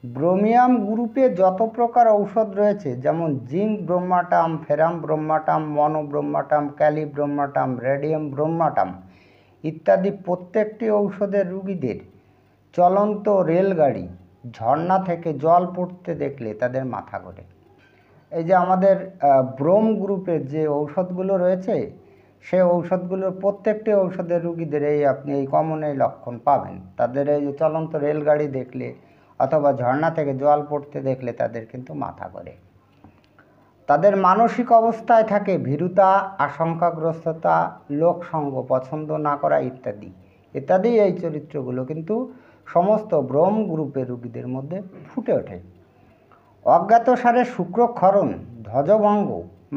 Bromium গ্রুপে যত প্রকার ঔষধ রয়েছে, যেমন জিঙ্ক ব্রোমাটাম, ফেরাম ব্রোমাটাম, মনোব্রোমাটাম, ক্যালিব্রোমাটাম, রেডিয়াম ব্রোমাটাম ইত্যাদি প্রত্যেকটি ঔষধের রুগীদের চলন্ত রেলগাড়ি ঝর্ণা থেকে জল পড়তে দেখলে তাদের মাথা ঘোরে। এই যে আমাদের ব্রোম গ্রুপের যে ঔষধগুলো রয়েছে, সেই ঔষধগুলোর প্রত্যেকটি ঔষধের রুগীদের আপনি এই কমন এই লক্ষণ পাবেন। তাদের এই যে চলন্ত রেলগাড়ি দেখলে অথবা ঝর্ণা থেকে জল পড়তে দেখলে তাদের কিন্তু মাথা ঘোরে। তাদের মানসিক অবস্থায় থাকে ভীরুতা, আশঙ্কাগ্রস্ততা, লোকসঙ্গ পছন্দ না করা ইত্যাদি ইত্যাদি। এই চরিত্রগুলো কিন্তু সমস্ত ব্রোম গ্রুপের রুগীদের মধ্যে ফুটে ওঠে। অজ্ঞাতসারে শুক্রক্ষরণ, ধ্বজভঙ্গ,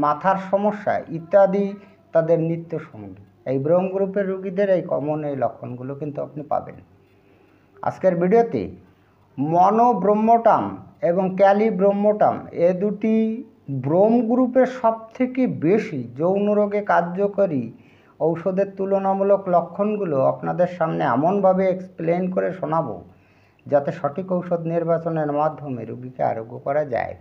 মাথার সমস্যা ইত্যাদি তাদের নিত্য সঙ্গী। এই ব্রোম গ্রুপের রুগীদের এই কমন এই লক্ষণগুলো কিন্তু আপনি পাবেন। আজকের ভিডিওতে মনোব্রোমাটাম এবং ক্যালিব্রোমাটাম এ দুটি ব্রোম গ্রুপের সবথেকে বেশি যৌন রোগে কার্যকরী ঔষধের তুলনামূলক লক্ষণগুলো আপনাদের সামনে এমনভাবে এক্সপ্লেন করে শোনাবো যাতে সঠিক ঔষধ নির্বাচনের মাধ্যমে রোগীকে আরোগ্য করা যায়।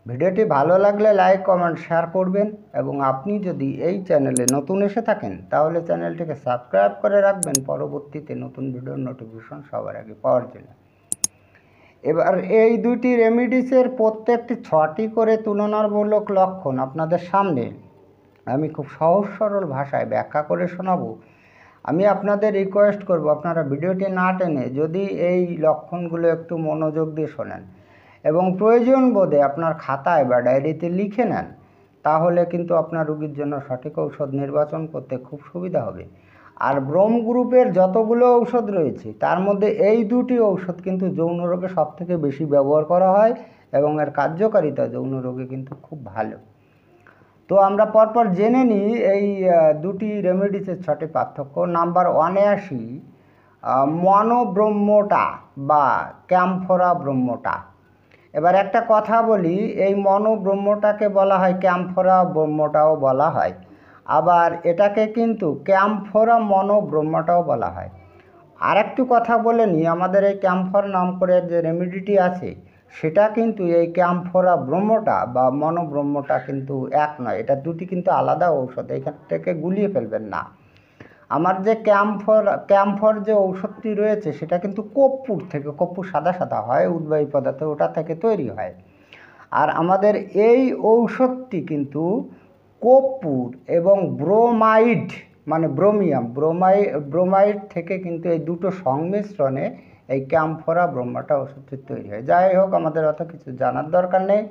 ভিডিওটি ভালো লাগলে লাইক, কমেন্ট, শেয়ার করবেন এবং আপনি যদি এই চ্যানেলে নতুন এসে থাকেন তাহলে চ্যানেলটিকে সাবস্ক্রাইব করে রাখবেন পরবর্তীতে নতুন ভিডিওর নোটিফিকেশন সবার আগে পাওয়ার জন্য। এবার এই দুইটি রেমিডিসের প্রত্যেকটি 6টি করে তুলনামূলক লক্ষণ আপনাদের সামনে আমি খুব সহজ সরল ভাষায় ব্যাখ্যা করে শোনাবো। আমি আপনাদের রিকোয়েস্ট করব আপনারা ভিডিওটি না টেনে যদি এই লক্ষণগুলো একটু মনোযোগ দিয়ে শোনেন এবং প্রয়োজন বোধে আপনার খাতায় বা ডায়েরিতে লিখে নেন, তাহলে কিন্তু আপনার রোগীর জন্য সঠিক ঔষধ নির্বাচন করতে খুব সুবিধা হবে। আর ব্রোম গ্রুপের যতগুলো ঔষধ রয়েছে তার মধ্যে এই দুটি ঔষধ কিন্তু যৌন রোগে সবথেকে বেশি ব্যবহার করা হয় এবং এর কার্যকারিতা যৌন রোগে কিন্তু খুব ভালো। তো আমরা পরপর জেনে নিই এই দুটি রেমেডিসের 6টি পার্থক্য। নাম্বার 1-এ আসি মনোব্রোমোটা বা ক্যাম্ফোরা ব্রোমোটা। এবার একটা কথা বলি, এই মনোব্রোমোটাকে বলা হয় ক্যাম্ফোরা ব্রোমোটাও বলা হয়, আবার এটাকে কিন্তু ক্যাম্ফোরা মনোব্রোমোটাও বলা হয়। আর একটু কথা বলে নিই, আমাদের এই ক্যাম্ফর নাম করে যে রেমেডিটি আছে সেটা কিন্তু এই ক্যাম্ফোরা ব্রোমোটা বা মনোব্রোমোটা কিন্তু এক নয়, এটা দুটি কিন্তু আলাদা ঔষধ, এখান থেকে গুলিয়ে ফেলবেন না। আমার যে ক্যাম্ফর যে ঔষধটি রয়েছে সেটা কিন্তু কর্পূর থেকে, কর্পূর সাদা সাদা হয় উদ্বায়ী পদার্থ, ওটা থেকে তৈরি হয়। আর আমাদের এই ঔষধটি কিন্তু কর্পূর এবং ব্রোমাইড মানে ব্রোমাইড থেকে কিন্তু এই দুটো সংমিশ্রণে এই ক্যাম্ফোরা ব্রোমাটা ওষুধটি তৈরি হয়। যাই হোক, আমাদের অত কিছু জানার দরকার নেই,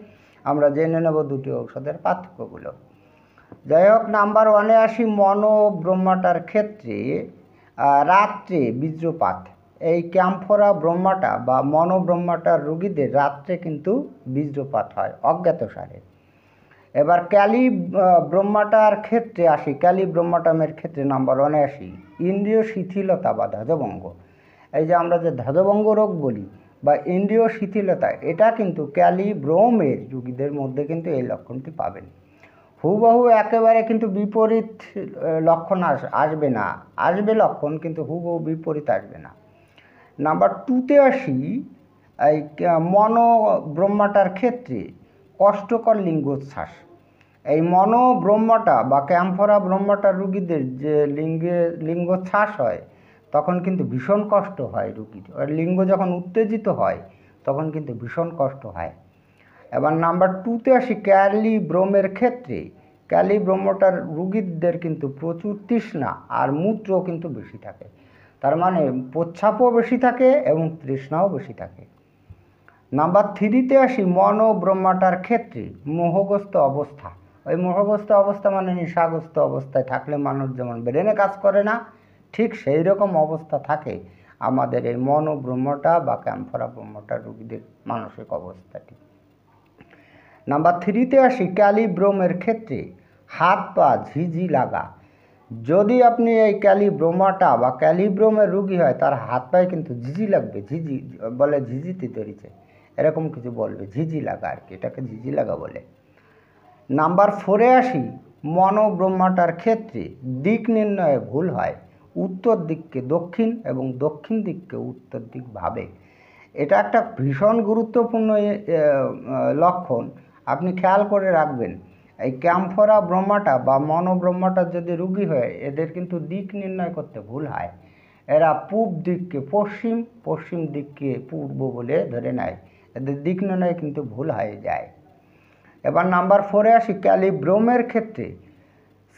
আমরা জেনে নেব দুটি ঔষধের পার্থক্যগুলো। যাই হোক, নাম্বার 1-এ আসি মনোব্রোমাটার ক্ষেত্রে রাত্রে বীর্যপাত। এই ক্যাম্ফোরা ব্রোমাটা বা মনোব্রোমাটার রোগীদের রাত্রে কিন্তু বীর্যপাত হয় অজ্ঞাতসারে। এবার ক্যালিব্রোমাটার ক্ষেত্রে আসি, ক্যালিব্রোমাটামের ক্ষেত্রে নাম্বার 1-এ আসি ইন্দ্রিয় শিথিলতা বা ধ্বজভঙ্গ। এই যে আমরা যে ধ্বজভঙ্গ রোগ বলি বা ইন্দ্রিয় শিথিলতা, এটা কিন্তু ক্যালিব্রোমের রোগীদের মধ্যে কিন্তু এই লক্ষণটি পাবেন। হুবহু একেবারে কিন্তু বিপরীত লক্ষণ আসবে না, আসবে লক্ষণ কিন্তু হুবহু বিপরীত আসবে না। নাম্বার 2-তে আসি এই মনোব্রোমাটার ক্ষেত্রে কষ্টকর লিঙ্গোচ্ছ্বাস। এই মনোব্রোমাটা বা ক্যাম্ফোরা ব্রোমাটার রুগীদের যে লিঙ্গোচ্ছ্বাস হয় তখন কিন্তু ভীষণ কষ্ট হয় রুগীর, আর লিঙ্গ যখন উত্তেজিত হয় তখন কিন্তু ভীষণ কষ্ট হয়। এবার নাম্বার 2-তে আসি ক্যালিব্রোমের ক্ষেত্রে। ক্যালিব্রোমাটার রুগীদের কিন্তু প্রচুর তৃষ্ণা আর মূত্রও কিন্তু বেশি থাকে, তার মানে প্রস্রাবও বেশি থাকে এবং তৃষ্ণাও বেশি থাকে। নাম্বার 3-তে আসি মনোব্রোমাটার ক্ষেত্রে মোহগ্রস্ত অবস্থা। ওই মোহগ্রস্ত অবস্থা মানে নেশাগ্রস্ত অবস্থায় থাকলে মানুষ যেমন ব্রেনে কাজ করে না, ঠিক সেই রকম অবস্থা থাকে আমাদের এই মনোব্রোমাটা বা ক্যাম্ফোরা ব্রোমাটার রোগীদের মানসিক অবস্থাটি। নাম্বার 3-তে আসি ক্যালিব্রোমের ক্ষেত্রে হাত পা ঝিঝি লাগা। যদি আপনি এই ক্যালিব্রোমাটা বা ক্যালিব্রোমের রুগী হয় তার হাত পায়ে কিন্তু ঝিঝি লাগবে, ঝিঝি বলে ঝিঝিতে তৈরিছে এরকম কিছু বলবে, ঝিঝি লাগা আর কি, এটাকে ঝিঝি লাগা বলে। নাম্বার 4-এ আসি মনোব্রোমাটার ক্ষেত্রে দিক নির্ণয়ে ভুল হয়, উত্তর দিককে দক্ষিণ এবং দক্ষিণ দিককে উত্তর দিক ভাবে। এটা একটা ভীষণ গুরুত্বপূর্ণ লক্ষণ, আপনি খেয়াল করে রাখবেন। এই ক্যাম্ফোরা ব্রহ্মাটা বা মনোব্রহ্মাটা যদি রুগী হয়, এদের কিন্তু দিক নির্ণয় করতে ভুল হয়। এরা পূব দিককে পশ্চিম, পশ্চিম দিককে পূর্ব বলে ধরে নেয়, এদের দিক নির্ণয় কিন্তু ভুল হয়ে যায়। এবার নাম্বার 4-এ আসি। ক্যালিব্রোমের ক্ষেত্রে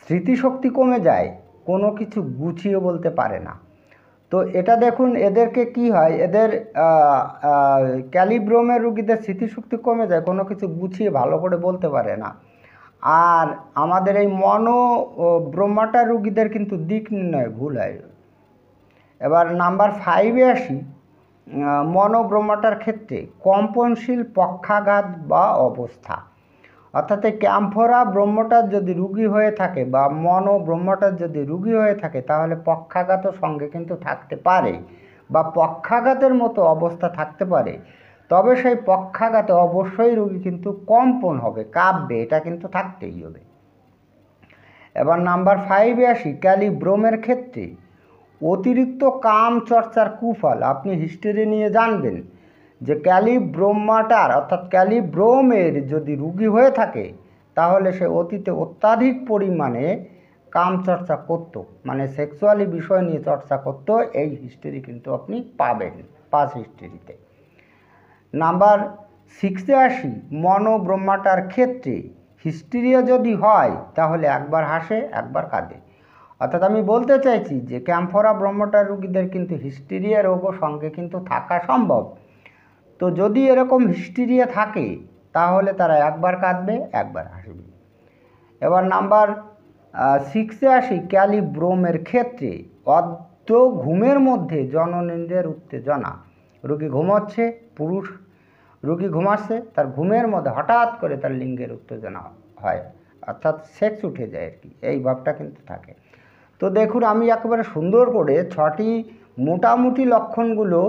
স্মৃতিশক্তি কমে যায়, কোনো কিছু গুছিয়ে বলতে পারে না। তো এটা দেখুন, এদেরকে কি হয়, এদের ক্যালিব্রোমের রুগীদের স্মৃতিশক্তি কমে যায়, কোনো কিছু গুছিয়ে ভালো করে বলতে পারে না। আর আমাদের এই ব্রহ্মাটা রুগীদের কিন্তু দিক নির্ণয় ভুল হয়। এবার নাম্বার 5-এ আসি। মনোব্রহ্মাটার ক্ষেত্রে কম্পনশীল পক্ষাঘাত বা অবস্থা, অর্থাৎ এই ক্যাম্ফোরা ব্রহ্মটার যদি রুগী হয়ে থাকে বা মনোব্রহ্মটার যদি রুগী হয়ে থাকে, তাহলে পক্ষাঘাতও সঙ্গে কিন্তু থাকতে পারে বা পক্ষাঘাতের মতো অবস্থা থাকতে পারে। তবে সেই পক্ষাঘাতে অবশ্যই রুগী কিন্তু কম্পন হবে, কাঁপবে, এটা কিন্তু থাকতেই হবে। এবার নাম্বার 5-এ আসি। ক্যালিব্রোমের ক্ষেত্রে অতিরিক্ত কাম চর্চার কুফল আপনি হিস্ট্রি নিয়ে জানবেন যে ক্যালিব্রোমাটার অর্থাৎ ক্যালিব্রোমের যদি রুগী হয়ে থাকে, তাহলে সে অতীতে অত্যাধিক পরিমাণে কাম চর্চা করত, মানে সেক্সুয়ালি বিষয় নিয়ে চর্চা করত। এই হিস্ট্রি কিন্তু আপনি পাবেন পাস হিস্ট্রিতে। নাম্বার 6-এ আসি। মনোব্রহ্মাটার ক্ষেত্রে হিস্টেরিয়া যদি হয়, তাহলে একবার হাসে একবার কাঁদে। অর্থাৎ আমি বলতে চাইছি যে ক্যাম্ফোরা ব্রহ্মটার রুগীদের কিন্তু হিস্টেরিয়া রোগও সঙ্গে কিন্তু থাকা সম্ভব। তো যদি এরকম হিস্টেরিয়া থাকে, তাহলে তারা একবার কাঁদবে একবার হাসবে। এবার নাম্বার 6-এ আসি। ক্যালিব্রোমের ক্ষেত্রে অর্ধ ঘুমের মধ্যে জননেন্দ্রিয়ের উত্তেজনা, রুগী ঘুমোচ্ছে, পুরুষ রুগী ঘুমাচ্ছে, তার ঘুমের মধ্যে হঠাৎ করে তার লিঙ্গের উত্তেজনা হয়, অর্থাৎ সেক্স উঠে যায় আর কি, এই ভাবটা কিন্তু থাকে। তো দেখুন, আমি একেবারে সুন্দর করে 6টি মোটামুটি লক্ষণগুলো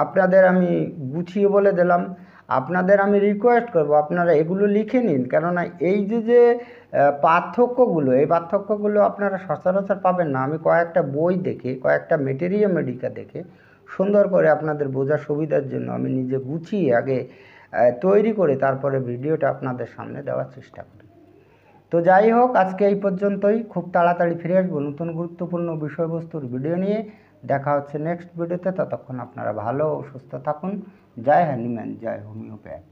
আপনাদের আমি গুছিয়ে বলে দিলাম। আপনাদের আমি রিকোয়েস্ট করব আপনারা এগুলো লিখে নিন, কেননা এই যে পার্থক্যগুলো, এই পার্থক্যগুলো আপনারা সচরাচর পাবেন না। আমি কয়েকটা বই দেখে, কয়েকটা মেটেরিয়া মেডিকা দেখে সুন্দর করে আপনাদের বোঝার সুবিধার জন্য আমি নিজে গুছিয়ে আগে তৈরি করে তারপরে ভিডিওটা আপনাদের সামনে দেওয়ার চেষ্টা করি। তো যাই হোক, আজকে এই পর্যন্তই। খুব তাড়াতাড়ি ফিরে আসবো নতুন গুরুত্বপূর্ণ বিষয়বস্তুর ভিডিও নিয়ে। দেখা হচ্ছে নেক্সট ভিডিওতে। ততক্ষণ আপনারা ভালো ও সুস্থ থাকুন। জয় হনুমান, জয় হোমিওপ্যাথ।